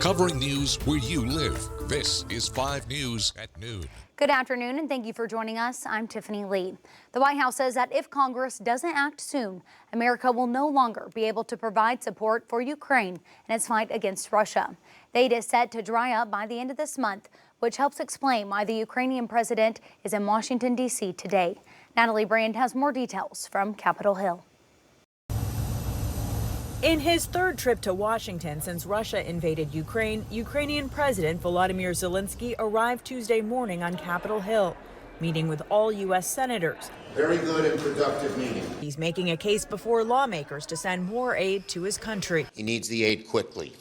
covering news where you live. This is 5 News at noon. Good afternoon, and thank you for joining us. I'm Tiffany Lee. The White House says that if Congress doesn't act soon, America will no longer be able to provide support for Ukraine in its fight against Russia. The aid is set to dry up by the end of this month, which helps explain why the Ukrainian president is in Washington, D.C. today. Natalie Brand has more details from Capitol Hill. In his third trip to Washington since Russia invaded Ukraine, Ukrainian President Volodymyr Zelenskyy arrived Tuesday morning on Capitol Hill, meeting with all U.S. senators. Very good and productive meeting. He's making a case before lawmakers to send more aid to his country. He needs the aid quickly.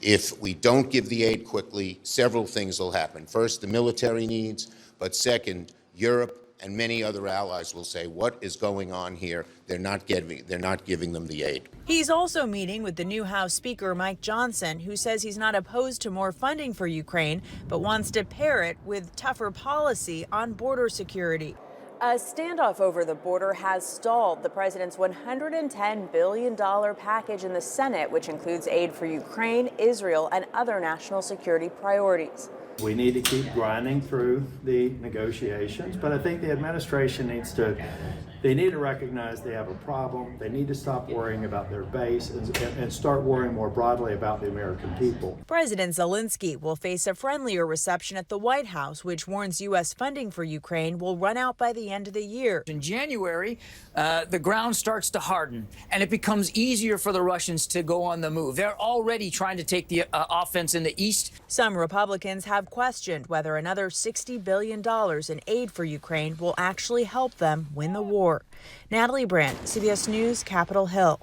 If we don't give the aid quickly, several things will happen. First, the military needs, but second, Europe and many other allies will say, what is going on here? They're not giving them the aid. He's also meeting with the new House Speaker, Mike Johnson, who says he's not opposed to more funding for Ukraine, but wants to pair it with tougher policy on border security. A standoff over the border has stalled the president's $110 billion package in the Senate, which includes aid for Ukraine, Israel, and other national security priorities. We need to keep grinding through the negotiations, but I think the administration needs to recognize they have a problem. They need to stop worrying about their base and start worrying more broadly about the American people. President Zelenskyy will face a friendlier reception at the White House, which warns U.S. funding for Ukraine will run out by the end of the year. In January, the ground starts to harden, and it becomes easier for the Russians to go on the move. They're already trying to take the offense in the east. Some Republicans have questioned whether another $60 billion in aid for Ukraine will actually help them win the war. Natalie Brandt, CBS News, Capitol Hill.